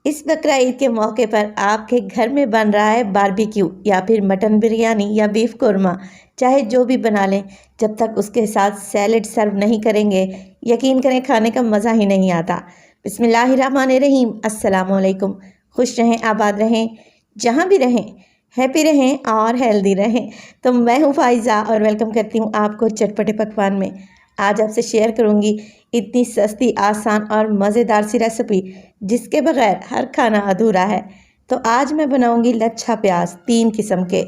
इस बकरा ईद के मौके पर आपके घर में बन रहा है बारबेक्यू या फिर मटन बिरयानी या बीफ कोरमा, चाहे जो भी बना लें, जब तक उसके साथ सैलेड सर्व नहीं करेंगे, यकीन करें खाने का मज़ा ही नहीं आता। बिस्मिल्लाहिर्रहमानिर्रहीम, अस्सलाम वालेकुम। खुश रहें, आबाद रहें, जहाँ भी रहें, हैप्पी रहें और हेल्दी रहें। तो मैं हूँ फ़ाइज़ा और वेलकम करती हूँ आपको चटपटे पकवान में। आज आपसे शेयर करूँगी इतनी सस्ती, आसान और मज़ेदार सी रेसिपी जिसके बगैर हर खाना अधूरा है। तो आज मैं बनाऊँगी लच्छा प्याज 3 किस्म के।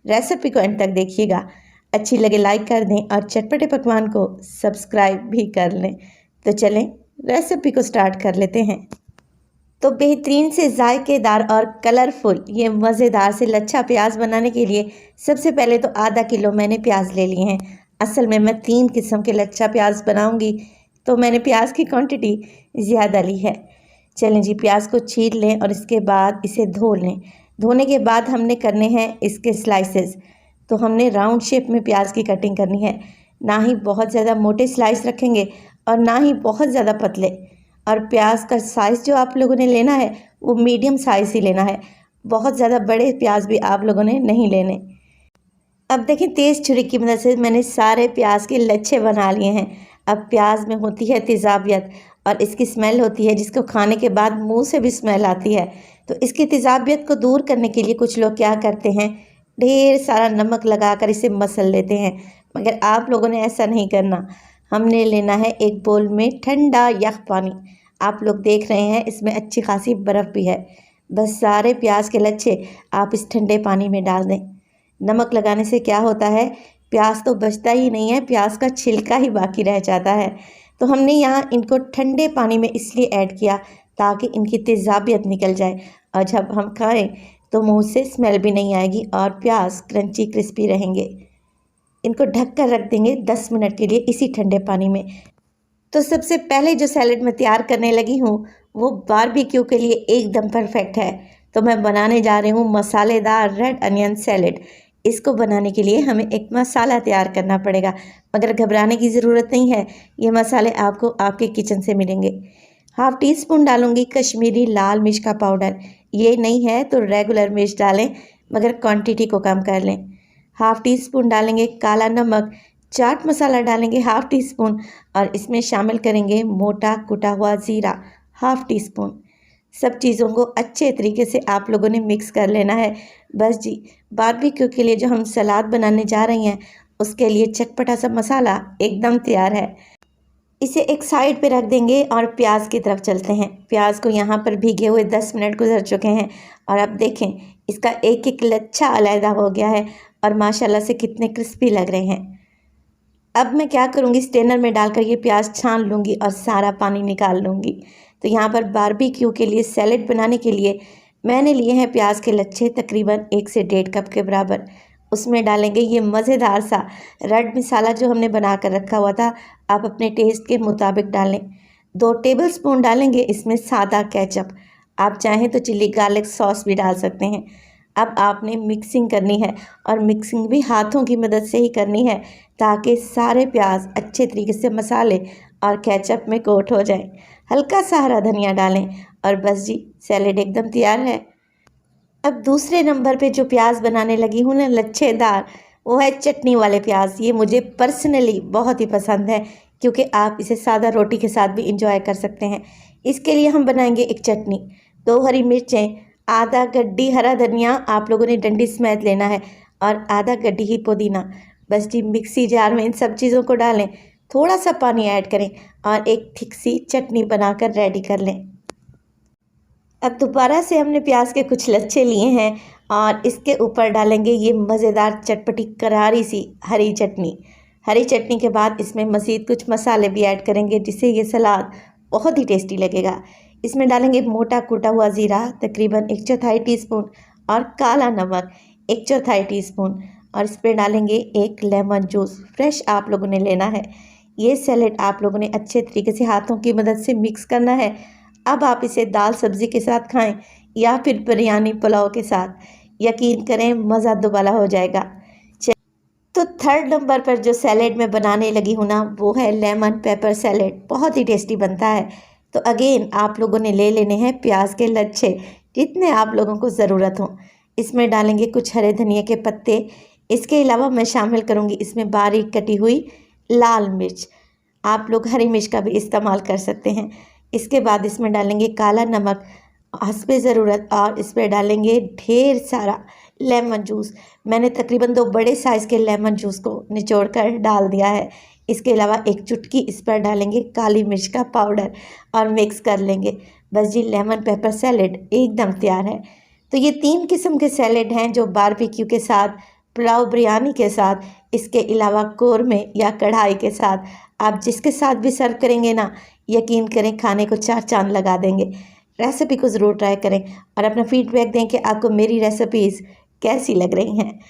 रेसिपी को एंड तक देखिएगा। अच्छी लगे लाइक कर दें और चटपटे पकवान को सब्सक्राइब भी कर लें। तो चलें रेसिपी को स्टार्ट कर लेते हैं। तो बेहतरीन से जायकेदार और कलरफुल ये मज़ेदार से लच्छा प्याज बनाने के लिए सबसे पहले तो आधा किलो मैंने प्याज ले लिए हैं। असल में मैं 3 किस्म के लच्छा प्याज बनाऊंगी, तो मैंने प्याज की क्वांटिटी ज़्यादा ली है। चलें जी, प्याज को छील लें और इसके बाद इसे धो लें। धोने के बाद हमने करने हैं इसके स्लाइसेस। तो हमने राउंड शेप में प्याज की कटिंग करनी है, ना ही बहुत ज़्यादा मोटे स्लाइस रखेंगे और ना ही बहुत ज़्यादा पतले। और प्याज का साइज़ जो आप लोगों ने लेना है वो मीडियम साइज़ ही लेना है, बहुत ज़्यादा बड़े प्याज भी आप लोगों ने नहीं लेने। अब देखें, तेज़ छुरी की मदद से मैंने सारे प्याज के लच्छे बना लिए हैं। अब प्याज में होती है तेज़ाबियत और इसकी स्मेल होती है जिसको खाने के बाद मुंह से भी स्मेल आती है। तो इसकी तेज़ाबियत को दूर करने के लिए कुछ लोग क्या करते हैं, ढेर सारा नमक लगाकर इसे मसल लेते हैं, मगर आप लोगों ने ऐसा नहीं करना। हमने लेना है एक बोल में ठंडा यख पानी। आप लोग देख रहे हैं इसमें अच्छी खासी बर्फ़ भी है। बस सारे प्याज के लच्छे आप इस ठंडे पानी में डाल दें। नमक लगाने से क्या होता है, प्याज तो बचता ही नहीं है, प्याज का छिलका ही बाकी रह जाता है। तो हमने यहाँ इनको ठंडे पानी में इसलिए ऐड किया ताकि इनकी तेज़ाबियत निकल जाए और जब हम खाएं तो मुंह से स्मेल भी नहीं आएगी और प्याज क्रंची क्रिस्पी रहेंगे। इनको ढक कर रख देंगे 10 मिनट के लिए इसी ठंडे पानी में। तो सबसे पहले जो सैलेड मैं तैयार करने लगी हूँ वो बारबेक्यू के लिए एकदम परफेक्ट है। तो मैं बनाने जा रही हूँ मसालेदार रेड अनियन सैलेड। इसको बनाने के लिए हमें एक मसाला तैयार करना पड़ेगा, मगर घबराने की ज़रूरत नहीं है, ये मसाले आपको आपके किचन से मिलेंगे। 1/2 टीस्पून डालूंगी कश्मीरी लाल मिर्च का पाउडर। ये नहीं है तो रेगुलर मिर्च डालें, मगर क्वांटिटी को कम कर लें। 1/2 टीस्पून डालेंगे काला नमक। चाट मसाला डालेंगे 1/2 टीस्पून और इसमें शामिल करेंगे मोटा कुटा हुआ ज़ीरा 1/2 टीस्पून। सब चीज़ों को अच्छे तरीके से आप लोगों ने मिक्स कर लेना है। बस जी, बारबेक्यू के लिए जो हम सलाद बनाने जा रही हैं उसके लिए चटपटा सा मसाला एकदम तैयार है। इसे एक साइड पे रख देंगे और प्याज की तरफ चलते हैं। प्याज को यहाँ पर भीगे हुए 10 मिनट गुजर चुके हैं और अब देखें इसका एक एक लच्छा अलहदा हो गया है और माशाल्लाह से कितने क्रिस्पी लग रहे हैं। अब मैं क्या करूँगी, स्ट्रेनर में डालकर ये प्याज छान लूँगी और सारा पानी निकाल लूँगी। तो यहाँ पर बारबेक्यू के लिए सैलेड बनाने के लिए मैंने लिए हैं प्याज के लच्छे तकरीबन 1 से 1.5 कप के बराबर। उसमें डालेंगे ये मज़ेदार सा रेड मसाला जो हमने बना कर रखा हुआ था। आप अपने टेस्ट के मुताबिक डालें। 2 टेबलस्पून डालेंगे इसमें सादा केचप। आप चाहें तो चिली गार्लिक सॉस भी डाल सकते हैं। अब आपने मिक्सिंग करनी है और मिक्सिंग भी हाथों की मदद से ही करनी है ताकि सारे प्याज अच्छे तरीके से मसाले और केचप में कोट हो जाए। हल्का सा हरा धनिया डालें और बस जी, सैलेड एकदम तैयार है। अब दूसरे नंबर पे जो प्याज बनाने लगी हूँ ना लच्छेदार, वो है चटनी वाले प्याज। ये मुझे पर्सनली बहुत ही पसंद है क्योंकि आप इसे सादा रोटी के साथ भी इंजॉय कर सकते हैं। इसके लिए हम बनाएंगे एक चटनी। 2 हरी मिर्चें, आधा गड्डी हरा धनिया, आप लोगों ने डंडी समेत लेना है, और आधा गड्डी ही पुदीना। बस जी, मिक्सी जार में इन सब चीज़ों को डालें, थोड़ा सा पानी ऐड करें और एक थिक सी चटनी बनाकर रेडी कर लें। अब दोबारा से हमने प्याज के कुछ लच्छे लिए हैं और इसके ऊपर डालेंगे ये मज़ेदार चटपटी करारी सी हरी चटनी। हरी चटनी के बाद इसमें मज़ीद कुछ मसाले भी ऐड करेंगे जिससे ये सलाद बहुत ही टेस्टी लगेगा। इसमें डालेंगे मोटा कूटा हुआ ज़ीरा तकरीबन 1/4 टीस्पून और काला नमक 1/4 टीस्पून, और इस पर डालेंगे एक लेमन जूस फ्रेश आप लोगों ने लेना है। ये सैलेड आप लोगों ने अच्छे तरीके से हाथों की मदद से मिक्स करना है। अब आप इसे दाल सब्ज़ी के साथ खाएं या फिर बिरयानी पुलाव के साथ, यकीन करें मज़ा दुबाला हो जाएगा। तो 3rd नंबर पर जो सैलेड मैं बनाने लगी हूँ ना वो है लेमन पेपर सैलेड। बहुत ही टेस्टी बनता है। तो अगेन आप लोगों ने ले लेने हैं प्याज के लच्छे, जितने आप लोगों को ज़रूरत हो। इसमें डालेंगे कुछ हरे धनिया के पत्ते। इसके अलावा मैं शामिल करूँगी इसमें बारीक कटी हुई लाल मिर्च, आप लोग हरी मिर्च का भी इस्तेमाल कर सकते हैं। इसके बाद इसमें डालेंगे काला नमक हस्बे ज़रूरत, और इस पर डालेंगे ढेर सारा लेमन जूस। मैंने तकरीबन 2 बड़े साइज़ के लेमन जूस को निचोड़ कर डाल दिया है। इसके अलावा एक चुटकी इस पर डालेंगे काली मिर्च का पाउडर और मिक्स कर लेंगे। बस जी, लेमन पेपर सैलेड एकदम तैयार है। तो ये 3 किस्म के सैलेड हैं जो बारबेक्यू के साथ, पुलाव बिरयानी के साथ, इसके अलावा कोरमे या कढ़ाई के साथ, आप जिसके साथ भी सर्व करेंगे ना, यकीन करें खाने को 4 चांद लगा देंगे। रेसिपी को ज़रूर ट्राई करें और अपना फीडबैक दें कि आपको मेरी रेसिपीज़ कैसी लग रही हैं।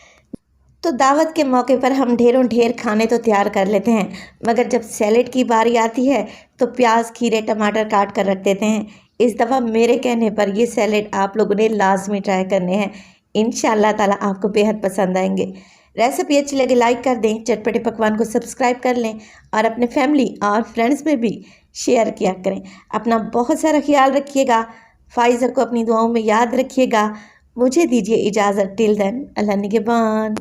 तो दावत के मौके पर हम ढेर खाने तो तैयार कर लेते हैं, मगर जब सैलेड की बारी आती है तो प्याज, खीरे, टमाटर काट कर रख देते हैं। इस दफ़ा मेरे कहने पर ये सैलेड आप लोगों ने लाजमी ट्राई करने हैं। इंशाअल्लाह ताला आपको बेहद पसंद आएंगे। रेसिपी अच्छी लगे लाइक कर दें, चटपटे पकवान को सब्सक्राइब कर लें और अपने फैमिली और फ्रेंड्स में भी शेयर किया करें। अपना बहुत सारा ख्याल रखिएगा। फ़ाइज़ा को अपनी दुआओं में याद रखिएगा। मुझे दीजिए इजाज़त। टिल देन, अल्लाह निगहबान।